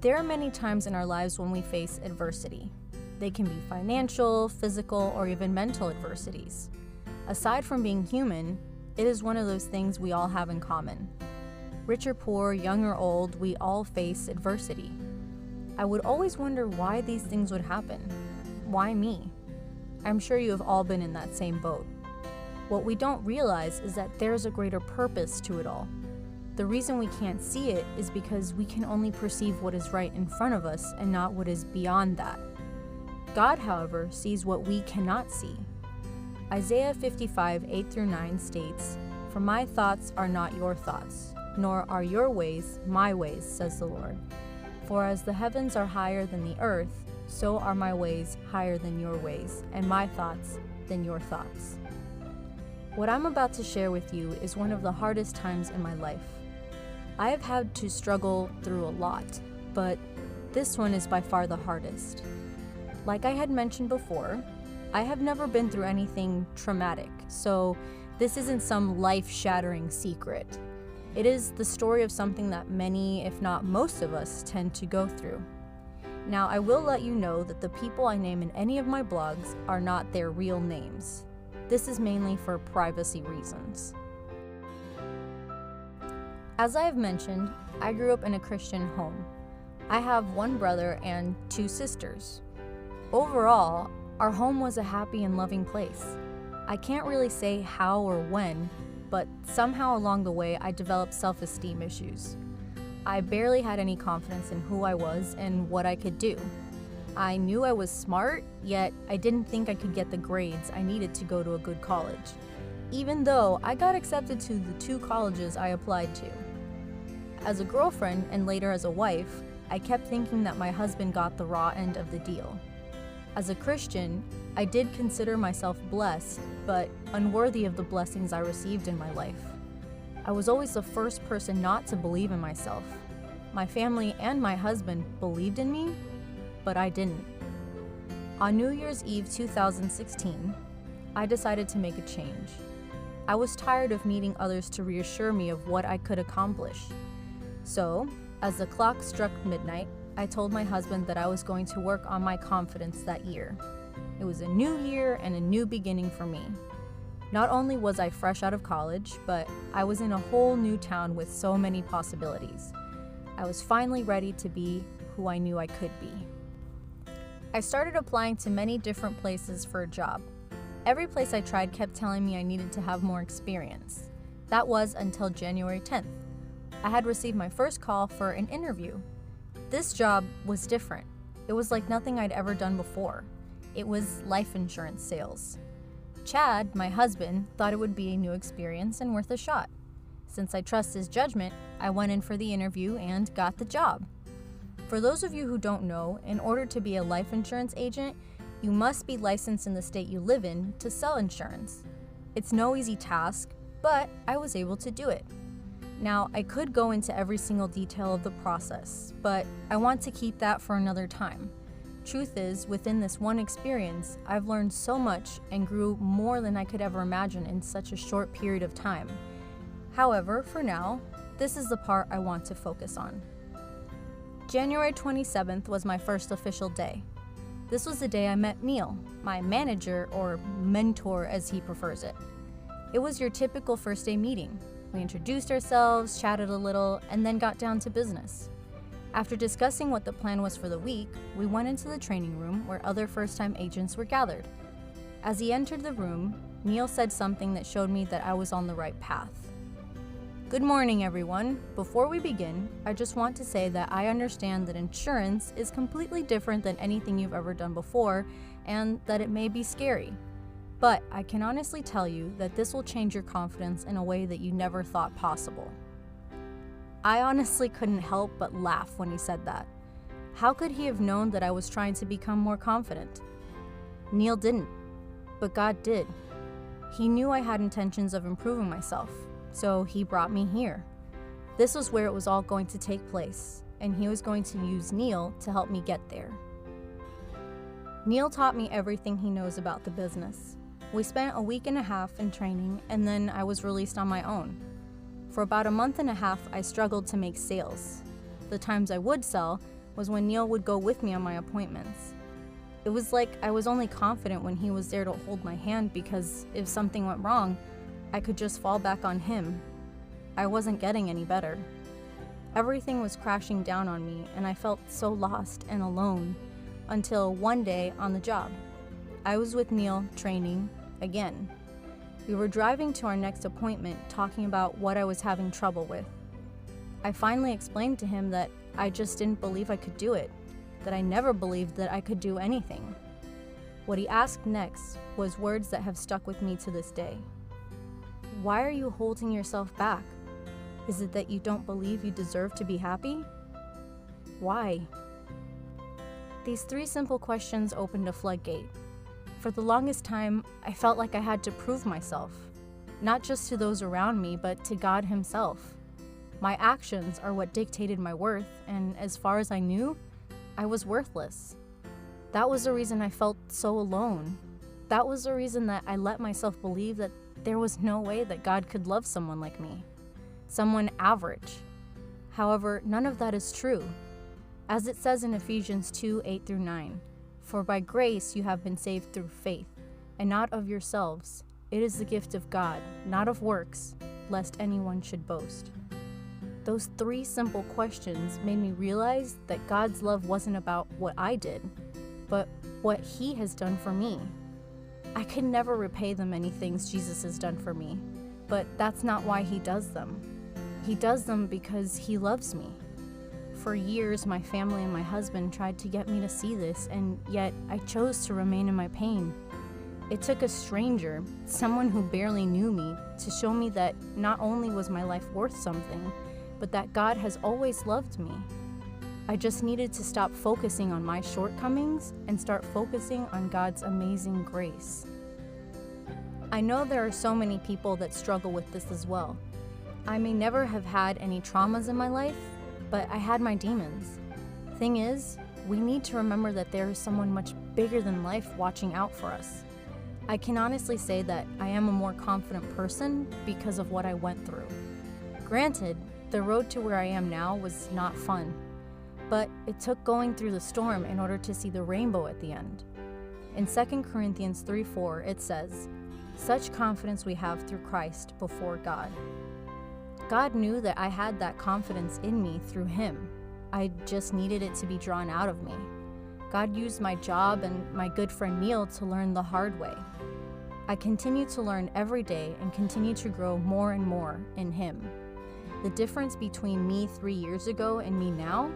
There are many times in our lives when we face adversity. They can be financial, physical, or even mental adversities. Aside from being human, it is one of those things we all have in common. Rich or poor, young or old, we all face adversity. I would always wonder why these things would happen. Why me? I'm sure you have all been in that same boat. What we don't realize is that there's a greater purpose to it all. The reason we can't see it is because we can only perceive what is right in front of us and not what is beyond that. God, however, sees what we cannot see. Isaiah 55, 8-9 states, "For my thoughts are not your thoughts, nor are your ways my ways, says the Lord. For as the heavens are higher than the earth, so are my ways higher than your ways, and my thoughts than your thoughts." What I'm about to share with you is one of the hardest times in my life. I have had to struggle through a lot, but this one is by far the hardest. Like I had mentioned before, I have never been through anything traumatic, so this isn't some life-shattering secret. It is the story of something that many, if not most of us, tend to go through. Now, I will let you know that the people I name in any of my blogs are not their real names. This is mainly for privacy reasons. As I have mentioned, I grew up in a Christian home. I have one brother and 2 sisters. Overall, our home was a happy and loving place. I can't really say how or when, but somehow along the way I developed self-esteem issues. I barely had any confidence in who I was and what I could do. I knew I was smart, yet I didn't think I could get the grades I needed to go to a good college, even though I got accepted to the 2 colleges I applied to. As a girlfriend and later as a wife, I kept thinking that my husband got the raw end of the deal. As a Christian, I did consider myself blessed, but unworthy of the blessings I received in my life. I was always the first person not to believe in myself. My family and my husband believed in me, but I didn't. On New Year's Eve 2016, I decided to make a change. I was tired of needing others to reassure me of what I could accomplish. So, as the clock struck midnight, I told my husband that I was going to work on my confidence that year. It was a new year and a new beginning for me. Not only was I fresh out of college, but I was in a whole new town with so many possibilities. I was finally ready to be who I knew I could be. I started applying to many different places for a job. Every place I tried kept telling me I needed to have more experience. That was until January 10th. I had received my first call for an interview. This job was different. It was like nothing I'd ever done before. It was life insurance sales. Chad, my husband, thought it would be a new experience and worth a shot. Since I trust his judgment, I went in for the interview and got the job. For those of you who don't know, in order to be a life insurance agent, you must be licensed in the state you live in to sell insurance. It's no easy task, but I was able to do it. Now, I could go into every single detail of the process, but I want to keep that for another time. Truth is, within this one experience, I've learned so much and grew more than I could ever imagine in such a short period of time. However, for now, this is the part I want to focus on. January 27th was my first official day. This was the day I met Neil, my manager or mentor as he prefers it. It was your typical first day meeting. We introduced ourselves, chatted a little, and then got down to business. After discussing what the plan was for the week, we went into the training room where other first-time agents were gathered. As he entered the room, Neil said something that showed me that I was on the right path. "Good morning, everyone. Before we begin, I just want to say that I understand that insurance is completely different than anything you've ever done before, and that it may be scary. But I can honestly tell you that this will change your confidence in a way that you never thought possible." I honestly couldn't help but laugh when he said that. How could he have known that I was trying to become more confident? Neil didn't, but God did. He knew I had intentions of improving myself, so he brought me here. This was where it was all going to take place, and he was going to use Neil to help me get there. Neil taught me everything he knows about the business. We spent a week and a half in training, and then I was released on my own. For about a month and a half, I struggled to make sales. The times I would sell, was when Neil would go with me on my appointments. It was like I was only confident when he was there to hold my hand because if something went wrong, I could just fall back on him. I wasn't getting any better. Everything was crashing down on me, and I felt so lost and alone until one day on the job. I was with Neil training again. We were driving to our next appointment talking about what I was having trouble with. I finally explained to him that I just didn't believe I could do it, that I never believed that I could do anything. What he asked next was words that have stuck with me to this day. Why are you holding yourself back? Is it that you don't believe you deserve to be happy? Why? These 3 simple questions opened a floodgate. For the longest time, I felt like I had to prove myself, not just to those around me, but to God Himself. My actions are what dictated my worth, and as far as I knew, I was worthless. That was the reason I felt so alone. That was the reason that I let myself believe that there was no way that God could love someone like me, someone average. However, none of that is true. As it says in Ephesians 2:8-9, "For by grace you have been saved through faith, and not of yourselves. It is the gift of God, not of works, lest anyone should boast." Those 3 simple questions made me realize that God's love wasn't about what I did, but what He has done for me. I could never repay the many things Jesus has done for me, but that's not why He does them. He does them because He loves me. For years, my family and my husband tried to get me to see this, and yet I chose to remain in my pain. It took a stranger, someone who barely knew me, to show me that not only was my life worth something, but that God has always loved me. I just needed to stop focusing on my shortcomings and start focusing on God's amazing grace. I know there are so many people that struggle with this as well. I may never have had any traumas in my life, but I had my demons. Thing is, we need to remember that there is someone much bigger than life watching out for us. I can honestly say that I am a more confident person because of what I went through. Granted, the road to where I am now was not fun, but it took going through the storm in order to see the rainbow at the end. In 2 Corinthians 3:4, it says, "Such confidence we have through Christ before God." God knew that I had that confidence in me through Him. I just needed it to be drawn out of me. God used my job and my good friend Neil to learn the hard way. I continue to learn every day and continue to grow more and more in Him. The difference between me 3 years ago and me now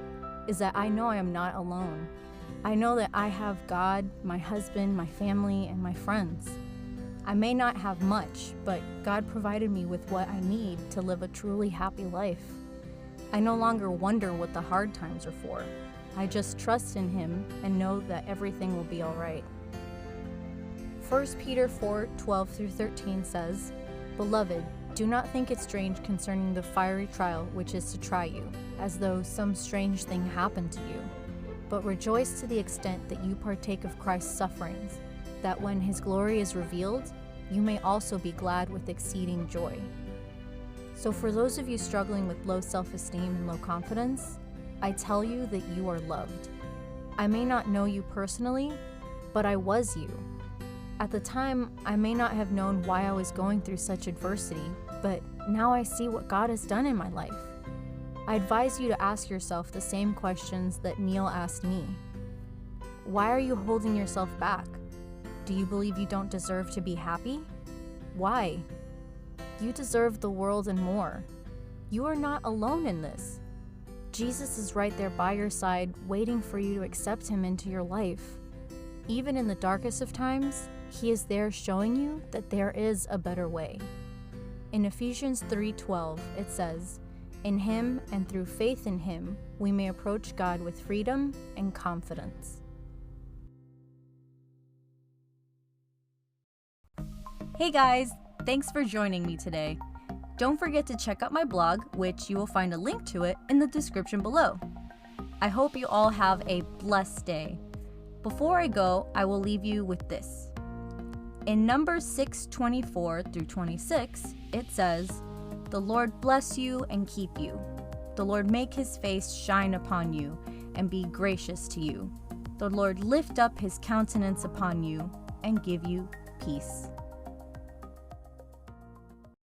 is that I know I am not alone. I know that I have God, my husband, my family, and my friends. I may not have much, but God provided me with what I need to live a truly happy life. I no longer wonder what the hard times are for. I just trust in Him and know that everything will be all right. 1 Peter 4:12-13 says, "Beloved, do not think it strange concerning the fiery trial which is to try you, as though some strange thing happened to you. But rejoice to the extent that you partake of Christ's sufferings, that when His glory is revealed, you may also be glad with exceeding joy." So for those of you struggling with low self-esteem and low confidence, I tell you that you are loved. I may not know you personally, but I was you. At the time, I may not have known why I was going through such adversity, but now I see what God has done in my life. I advise you to ask yourself the same questions that Neil asked me. Why are you holding yourself back? Do you believe you don't deserve to be happy? Why? You deserve the world and more. You are not alone in this. Jesus is right there by your side, waiting for you to accept Him into your life. Even in the darkest of times, He is there showing you that there is a better way. In Ephesians 3:12, it says, "In Him and through faith in Him, we may approach God with freedom and confidence." Hey guys, thanks for joining me today. Don't forget to check out my blog, which you will find a link to it in the description below. I hope you all have a blessed day. Before I go, I will leave you with this. In Numbers 6:24-26, it says, "The Lord bless you and keep you. The Lord make His face shine upon you and be gracious to you. The Lord lift up his countenance upon you and give you peace.